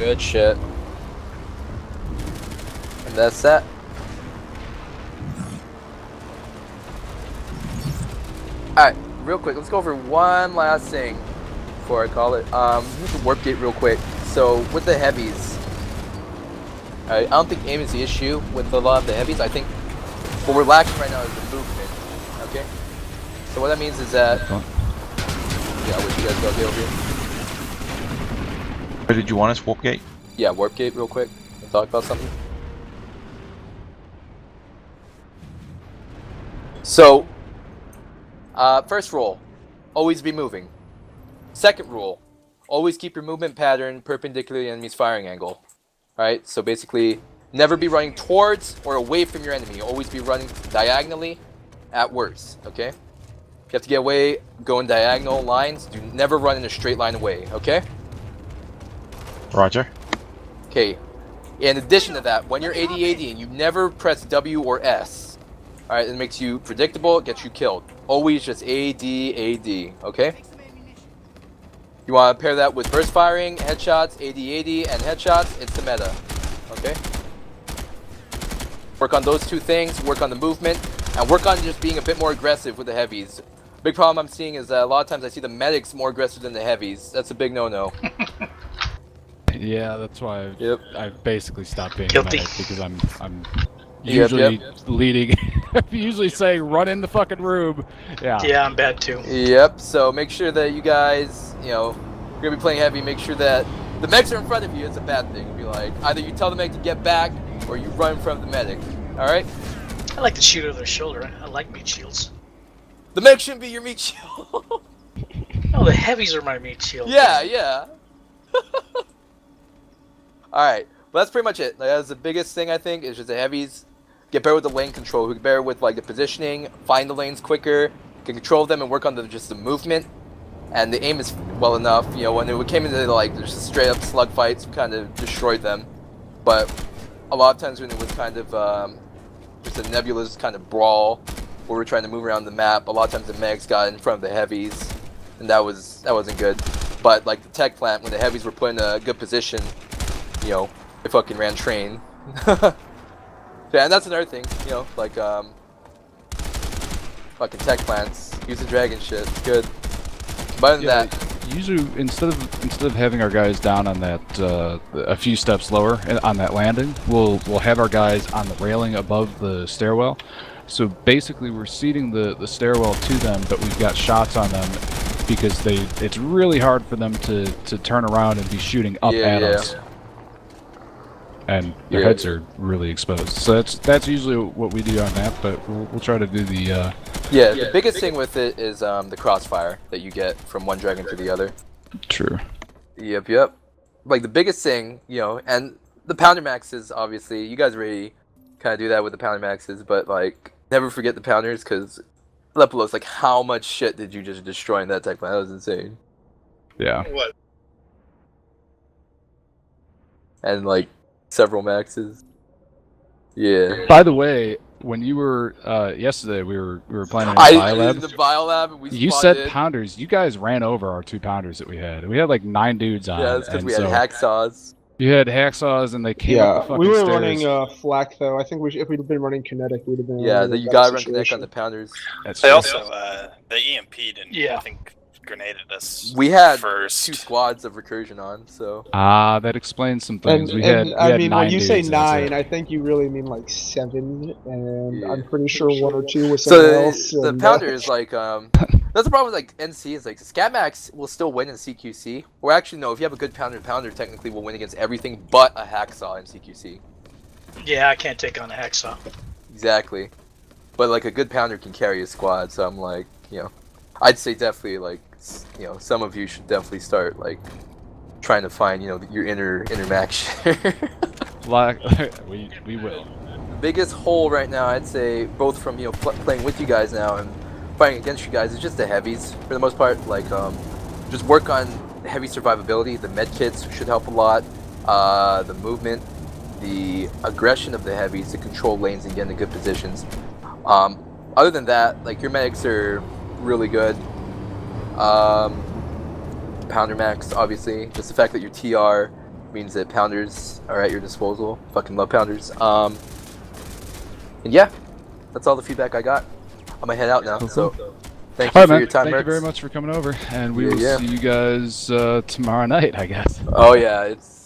Good shit. And that's that. Alright, real quick, let's go over one last thing before I call it. Here's the warp gate real quick. So, with the heavies, I don't think aim is the issue with a lot of the heavies. I think what we're lacking right now is the movement. Okay? So what that means is that... Yeah, what you guys go over here? Where did you want us? Warp gate? Yeah, warp gate real quick. We'll talk about something. So, first rule, always be moving. Second rule, always keep your movement pattern perpendicular to the enemy's firing angle. Alright, so basically, never be running towards or away from your enemy. Always be running diagonally at worst, okay? If you have to get away, go in diagonal lines. Do never run in a straight line away, okay? Roger. Okay, in addition to that, when you're AD-ADing, you never press W or S. Alright, it makes you predictable, it gets you killed. Always just AD-AD, okay? You want to pair that with burst firing, headshots, AD-AD, and headshots, it's the meta, okay? Work on those two things, work on the movement, and work on just being a bit more aggressive with the heavies. Big problem I'm seeing is that a lot of times I see the medics more aggressive than the heavies. That's a big no-no. Yeah, that's why I've basically stopped being Guilty. a medic because I'm usually leading. I'm usually saying run in the fucking room. Yeah. Yeah, I'm bad too. Yep, so make sure that you guys, you know, you're going to be playing heavy, make sure that the medics are in front of you. It's a bad thing. It'd be like, either you tell the medic to get back, or you run from the medic. Alright? I like to shoot over their shoulder. I like meat shields. The medic shouldn't be your meat shield. Oh, the heavies are my meat shield. Yeah, yeah. Alright, but that's pretty much it. Like, that's the biggest thing, I think, is just the heavies. Get better with the lane control, get better with like the positioning, find the lanes quicker, can control them and work on just the movement. And the aim is well enough. You know, when it came into like just straight up slug fights, we kind of destroyed them. But a lot of times when it was kind of just a nebulous kind of brawl where we're trying to move around the map, a lot of times the medics got in front of the heavies, and that wasn't good. But like the tech plant, when the heavies were put in a good position, you know, they fucking ran train. Yeah, and that's another thing, you know, like fucking tech plants, use the dragon shit, good. But other than that, usually instead of having our guys down on that a few steps lower on that landing, we'll have our guys on the railing above the stairwell. So basically, we're seating the stairwell to them, but we've got shots on them because it's really hard for them to turn around and be shooting up at us. And their heads are really exposed. So that's usually what we do on that, but we'll try to do the... the biggest thing with it is the crossfire that you get from one dragon to the other. True. Yep. Like, the biggest thing, you know, and the Pounder Maxes, obviously, you guys already kind of do that with the Pounder Maxes, but, like, never forget the Pounders, because Lepolos, like, how much shit did you just destroy in that tech plant? That was insane. Yeah. What? And, like, several maxes. Yeah. By the way, when you were yesterday, we were playing in the Biolab. The Biolab, and we You spotted. said pounders. You guys ran over our 2 pounders that we had. We had like 9 dudes on. Yeah, that's because and we had so hacksaws. You had hacksaws, and they came up the fucking we were stairs. running flak though. I think if we'd been running kinetic, we'd have been. Yeah, you gotta run connect on the Pounders. That's They true. also, the EMP didn't, Yeah. I think, grenaded us We had first. 2 squads of recursion on, so. That explains some things. And, we had I mean, 9 when you say dudes, and that's 9, it. I think you really mean like 7, and Yeah. I'm pretty sure 1 or 2 was someone So else. the and, Pounder is like, that's the problem with like NC is like Scatmax will still win in CQC. Or actually no, if you have a good Pounder technically will win against everything but a hacksaw in CQC. Yeah, I can't take on a hacksaw. Exactly. But like a good Pounder can carry a squad, so I'm like, you know, I'd say definitely like, you know, some of you should definitely start like trying to find, you know, your inner max share. we will. The biggest hole right now, I'd say, both from, you know, playing with you guys now and fighting against you guys, is just the heavies for the most part. Like, just work on heavy survivability. The med kits should help a lot. The movement, the aggression of the heavies to control lanes and get into good positions. Other than that, like, your medics are really good. Pounder max, obviously, just the fact that your TR means that pounders are at your disposal. Fucking love pounders. And yeah, that's all the feedback I got. I'm gonna head out now. Cool. So thank All you right, for man. your time, Thank you Mercs. very much for coming over, and we will Yeah. see you guys tomorrow night, I guess. Oh yeah, it's